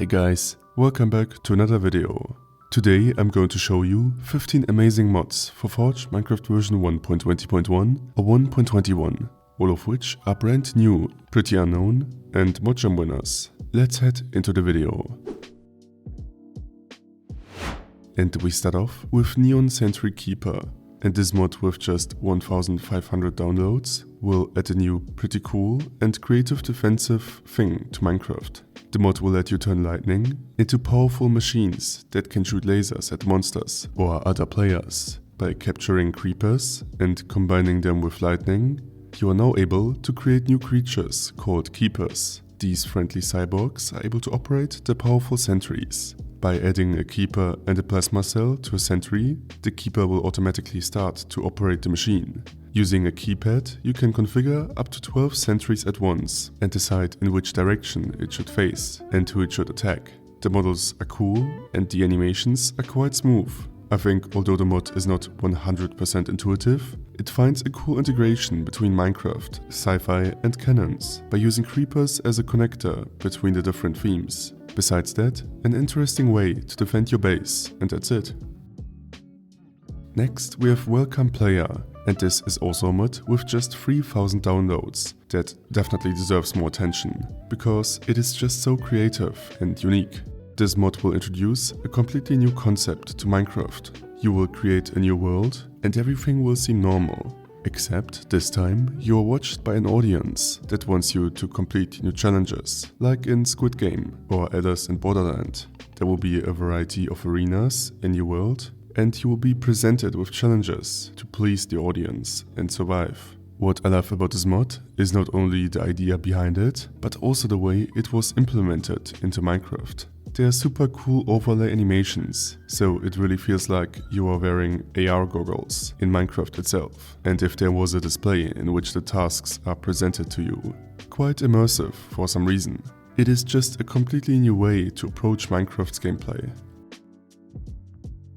Hey guys, welcome back to another video. Today I'm going to show you 15 amazing mods for Forge Minecraft version 1.20.1 or 1.21, all of which are brand new, pretty unknown and mod jam winners. Let's head into the video. And we start off with Neon Sentry Keeper, and this mod with just 1500 downloads will add a new pretty cool and creative defensive thing to Minecraft. The mod will let you turn lightning into powerful machines that can shoot lasers at monsters or other players. By capturing creepers and combining them with lightning, you are now able to create new creatures called keepers. These friendly cyborgs are able to operate the powerful sentries. By adding a keeper and a plasma cell to a sentry, the keeper will automatically start to operate the machine. Using a keypad, you can configure up to 12 sentries at once and decide in which direction it should face and who it should attack. The models are cool and the animations are quite smooth. I think although the mod is not 100% intuitive, it finds a cool integration between Minecraft, sci-fi and canons by using creepers as a connector between the different themes. Besides that, an interesting way to defend your base, and that's it. Next we have Welcome Player, and this is also a mod with just 3000 downloads that definitely deserves more attention, because it is just so creative and unique. This mod will introduce a completely new concept to Minecraft. You will create a new world and everything will seem normal. Except this time you are watched by an audience that wants you to complete new challenges, like in Squid Game or Alice in Borderland. There will be a variety of arenas in your world and you will be presented with challenges to please the audience and survive. What I love about this mod is not only the idea behind it, but also the way it was implemented into Minecraft. They are super cool overlay animations, so it really feels like you are wearing AR goggles in Minecraft itself, and if there was a display in which the tasks are presented to you. Quite immersive for some reason. It is just a completely new way to approach Minecraft's gameplay.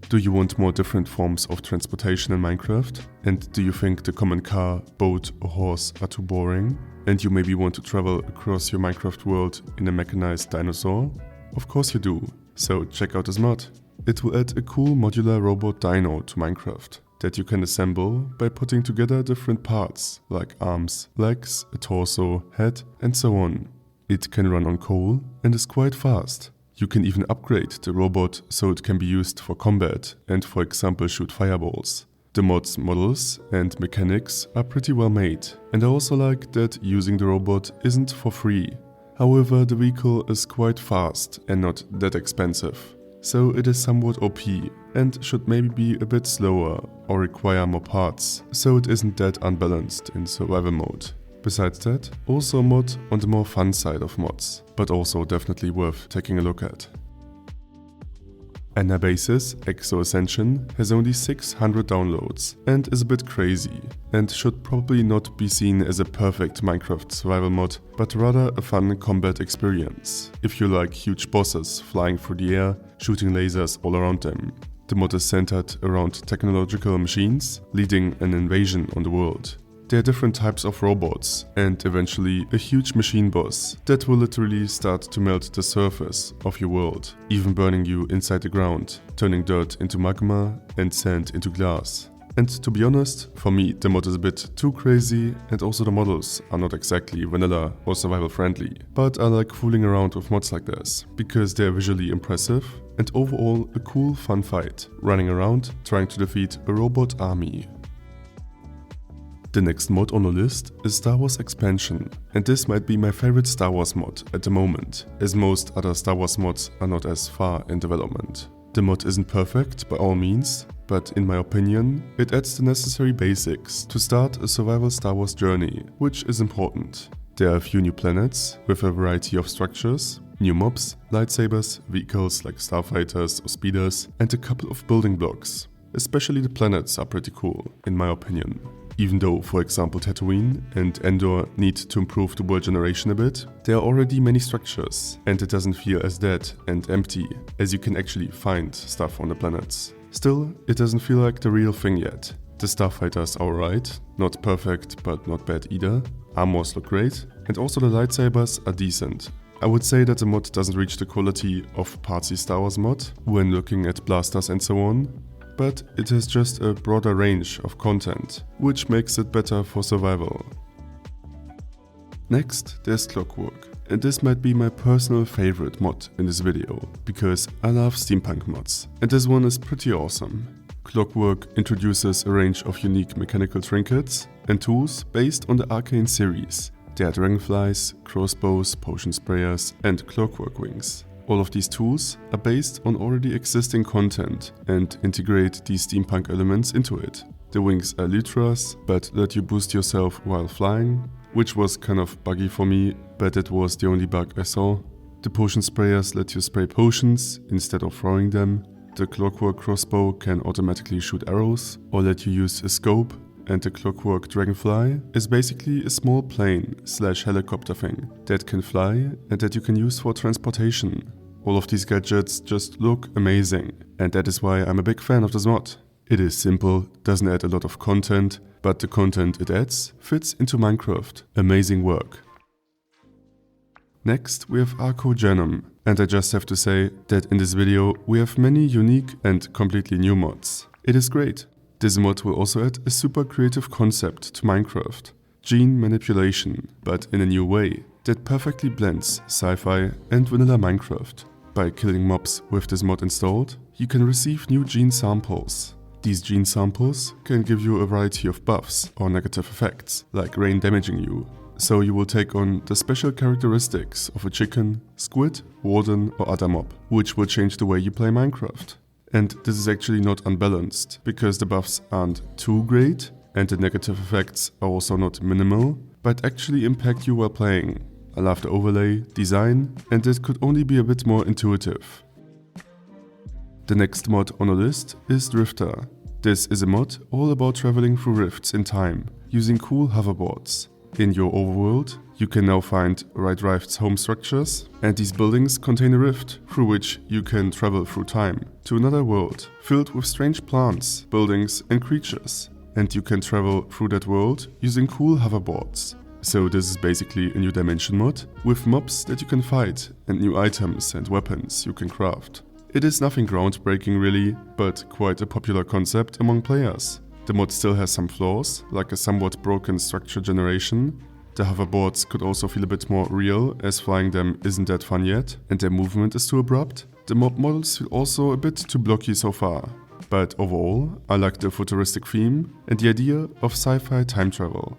Do you want more different forms of transportation in Minecraft? And do you think the common car, boat or horse are too boring? And you maybe want to travel across your Minecraft world in a mechanized dinosaur? Of course you do, so check out this mod. It will add a cool modular robot dino to Minecraft that you can assemble by putting together different parts like arms, legs, a torso, head and so on. It can run on coal and is quite fast. You can even upgrade the robot so it can be used for combat and for example shoot fireballs. The mod's models and mechanics are pretty well made, and I also like that using the robot isn't for free. However, the vehicle is quite fast and not that expensive, so it is somewhat OP and should maybe be a bit slower or require more parts, so it isn't that unbalanced in survival mode. Besides that, also a mod on the more fun side of mods, but also definitely worth taking a look at. Anabasis Ascension has only 600 downloads and is a bit crazy and should probably not be seen as a perfect Minecraft survival mod, but rather a fun combat experience if you like huge bosses flying through the air, shooting lasers all around them. The mod is centered around technological machines leading an invasion on the world. There are different types of robots and eventually a huge machine boss that will literally start to melt the surface of your world, even burning you inside the ground, turning dirt into magma and sand into glass. And to be honest, for me the mod is a bit too crazy and also the models are not exactly vanilla or survival friendly. But I like fooling around with mods like this, because they are visually impressive and overall a cool fun fight, running around trying to defeat a robot army. The next mod on the list is Star Wars Expansion, and this might be my favorite Star Wars mod at the moment, as most other Star Wars mods are not as far in development. The mod isn't perfect by all means, but in my opinion, it adds the necessary basics to start a survival Star Wars journey, which is important. There are a few new planets with a variety of structures, new mobs, lightsabers, vehicles like starfighters or speeders, and a couple of building blocks. Especially the planets are pretty cool, in my opinion. Even though, for example, Tatooine and Endor need to improve the world generation a bit, there are already many structures, and it doesn't feel as dead and empty, as you can actually find stuff on the planets. Still, it doesn't feel like the real thing yet. The starfighters are alright, not perfect but not bad either, armors look great, and also the lightsabers are decent. I would say that the mod doesn't reach the quality of Partsy Star Wars mod when looking at blasters and so on, but it has just a broader range of content, which makes it better for survival. Next, there's Clockwork, and this might be my personal favorite mod in this video, because I love steampunk mods, and this one is pretty awesome. Clockwork introduces a range of unique mechanical trinkets and tools based on the Arcane series. There are dragonflies, crossbows, potion sprayers, and clockwork wings. All of these tools are based on already existing content and integrate these steampunk elements into it. The wings are elytras, but let you boost yourself while flying, which was kind of buggy for me, but it was the only bug I saw. The potion sprayers let you spray potions instead of throwing them. The clockwork crossbow can automatically shoot arrows or let you use a scope, and the clockwork dragonfly is basically a small plane/helicopter thing that can fly and that you can use for transportation. All of these gadgets just look amazing, and that is why I'm a big fan of this mod. It is simple, doesn't add a lot of content, but the content it adds fits into Minecraft. Amazing work. Next, we have Archogenum, and I just have to say that in this video we have many unique and completely new mods. It is great. This mod will also add a super creative concept to Minecraft, gene manipulation, but in a new way that perfectly blends sci-fi and vanilla Minecraft. By killing mobs with this mod installed, you can receive new gene samples. These gene samples can give you a variety of buffs or negative effects, like rain damaging you. So you will take on the special characteristics of a chicken, squid, warden or other mob, which will change the way you play Minecraft. And this is actually not unbalanced, because the buffs aren't too great and the negative effects are also not minimal, but actually impact you while playing. I love the overlay, design, and it could only be a bit more intuitive. The next mod on the list is Drifter. This is a mod all about traveling through rifts in time, using cool hoverboards. In your overworld, you can now find Right Rift's home structures, and these buildings contain a rift through which you can travel through time to another world filled with strange plants, buildings and creatures. And you can travel through that world using cool hoverboards. So this is basically a new dimension mod with mobs that you can fight and new items and weapons you can craft. It is nothing groundbreaking really, but quite a popular concept among players. The mod still has some flaws, like a somewhat broken structure generation. The hoverboards could also feel a bit more real, as flying them isn't that fun yet, and their movement is too abrupt. The mob models feel also a bit too blocky so far. But overall, I like the futuristic theme and the idea of sci-fi time travel.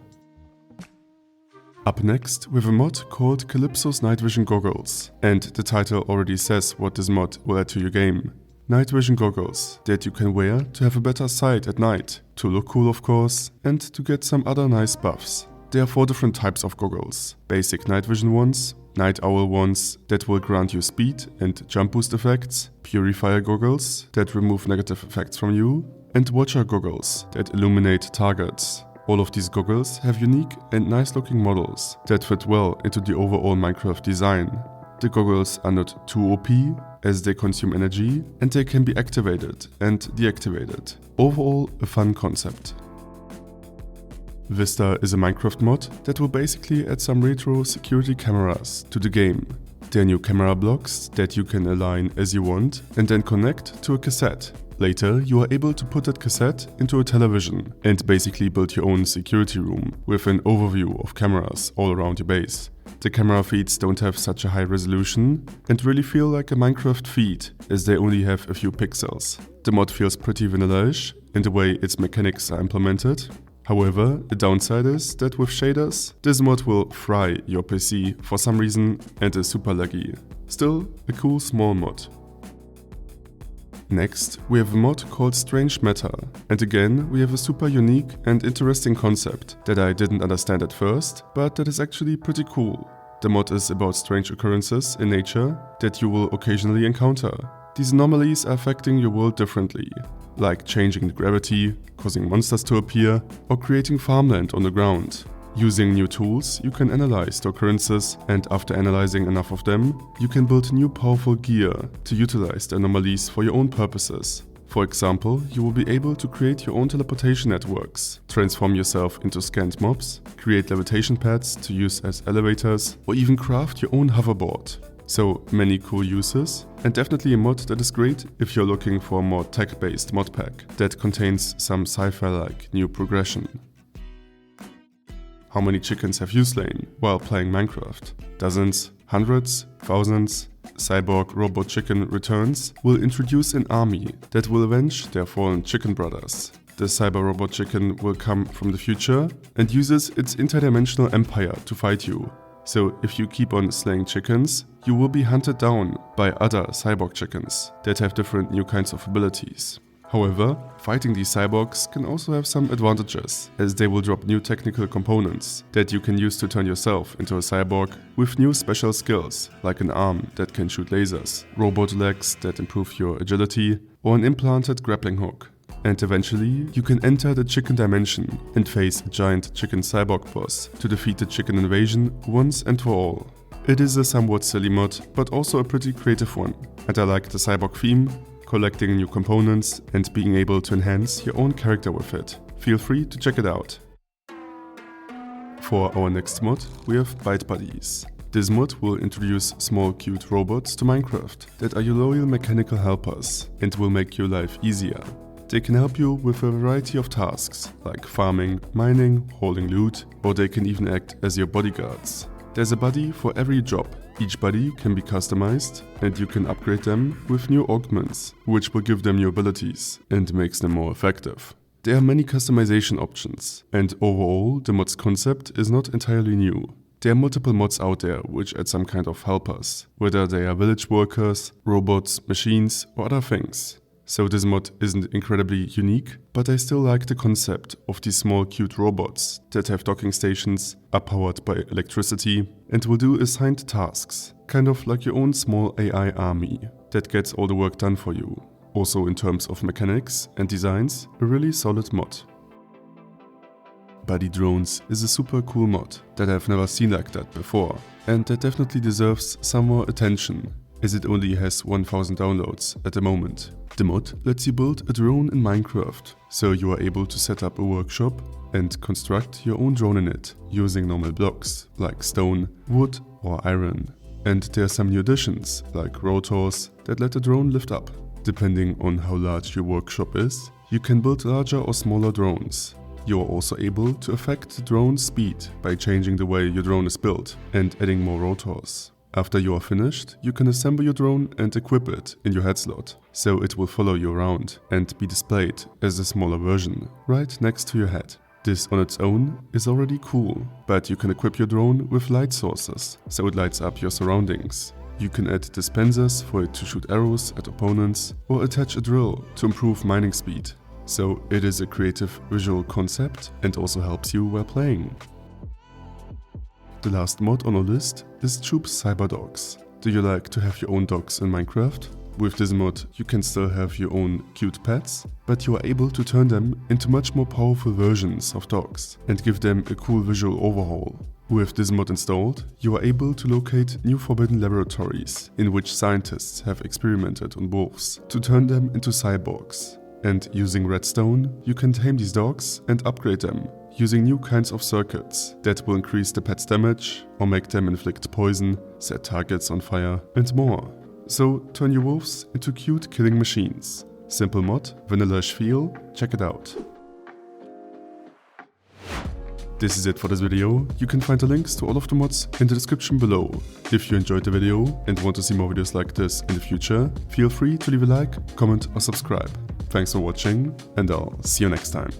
Up next, we have a mod called Calypso's Night Vision Goggles, and the title already says what this mod will add to your game. Night vision goggles that you can wear to have a better sight at night, to look cool of course, and to get some other nice buffs. There are 4 different types of goggles: basic night vision ones, night owl ones that will grant you speed and jump boost effects, purifier goggles that remove negative effects from you, and watcher goggles that illuminate targets. All of these goggles have unique and nice looking models that fit well into the overall Minecraft design. The goggles are not too OP, as they consume energy, and they can be activated and deactivated. Overall, a fun concept. Vista is a Minecraft mod that will basically add some retro security cameras to the game. There are new camera blocks that you can align as you want and then connect to a cassette. Later, you are able to put that cassette into a television and basically build your own security room with an overview of cameras all around your base. The camera feeds don't have such a high resolution and really feel like a Minecraft feed, as they only have a few pixels. The mod feels pretty vanilla-ish in the way its mechanics are implemented. However, the downside is that with shaders, this mod will fry your PC for some reason and is super laggy. Still, a cool small mod. Next, we have a mod called Strange Matter, and again we have a super unique and interesting concept that I didn't understand at first, but that is actually pretty cool. The mod is about strange occurrences in nature that you will occasionally encounter. These anomalies are affecting your world differently, like changing the gravity, causing monsters to appear, or creating farmland on the ground. Using new tools, you can analyze the occurrences, and after analyzing enough of them, you can build new powerful gear to utilize the anomalies for your own purposes. For example, you will be able to create your own teleportation networks, transform yourself into scanned mobs, create levitation pads to use as elevators, or even craft your own hoverboard. So many cool uses, and definitely a mod that is great if you're looking for a more tech-based mod pack that contains some sci-fi-like new progression. How many chickens have you slain while playing Minecraft? Dozens? Hundreds? Thousands? Cyborg Robot Chicken Returns will introduce an army that will avenge their fallen chicken brothers. The Cyber Robot Chicken will come from the future and uses its interdimensional empire to fight you. So if you keep on slaying chickens, you will be hunted down by other cyborg chickens that have different new kinds of abilities. However, fighting these cyborgs can also have some advantages, as they will drop new technical components that you can use to turn yourself into a cyborg with new special skills, like an arm that can shoot lasers, robot legs that improve your agility, or an implanted grappling hook. And eventually, you can enter the chicken dimension and face a giant chicken cyborg boss to defeat the chicken invasion once and for all. It is a somewhat silly mod, but also a pretty creative one, and I like the cyborg theme, collecting new components and being able to enhance your own character with it. Feel free to check it out. For our next mod, we have ByteBuddies. This mod will introduce small cute robots to Minecraft that are your loyal mechanical helpers and will make your life easier. They can help you with a variety of tasks, like farming, mining, holding loot, or they can even act as your bodyguards. There's a buddy for every job. Each buddy can be customized, and you can upgrade them with new augments, which will give them new abilities and makes them more effective. There are many customization options, and overall the mod's concept is not entirely new. There are multiple mods out there which add some kind of helpers, whether they are village workers, robots, machines, or other things. So this mod isn't incredibly unique, but I still like the concept of these small cute robots that have docking stations, are powered by electricity, and will do assigned tasks, kind of like your own small AI army that gets all the work done for you. Also in terms of mechanics and designs, a really solid mod. Buddy Drones is a super cool mod that I've never seen like that before, and that definitely deserves some more attention, as it only has 1000 downloads at the moment. The mod lets you build a drone in Minecraft, so you are able to set up a workshop and construct your own drone in it, using normal blocks like stone, wood or iron. And there are some new additions, like rotors, that let the drone lift up. Depending on how large your workshop is, you can build larger or smaller drones. You are also able to affect the drone's speed by changing the way your drone is built and adding more rotors. After you are finished, you can assemble your drone and equip it in your head slot, so it will follow you around and be displayed as a smaller version, right next to your head. This on its own is already cool, but you can equip your drone with light sources, so it lights up your surroundings. You can add dispensers for it to shoot arrows at opponents, or attach a drill to improve mining speed. So it is a creative visual concept and also helps you while playing. The last mod on our list is Choup's Cyber Dogs. Do you like to have your own dogs in Minecraft? With this mod you can still have your own cute pets, but you are able to turn them into much more powerful versions of dogs and give them a cool visual overhaul. With this mod installed, you are able to locate new forbidden laboratories in which scientists have experimented on wolves to turn them into cyborgs. And using redstone, you can tame these dogs and upgrade them, using new kinds of circuits that will increase the pet's damage or make them inflict poison, set targets on fire, and more. So turn your wolves into cute killing machines. Simple mod, vanilla-ish feel, check it out. This is it for this video. You can find the links to all of the mods in the description below. If you enjoyed the video and want to see more videos like this in the future, feel free to leave a like, comment or subscribe. Thanks for watching, and I'll see you next time.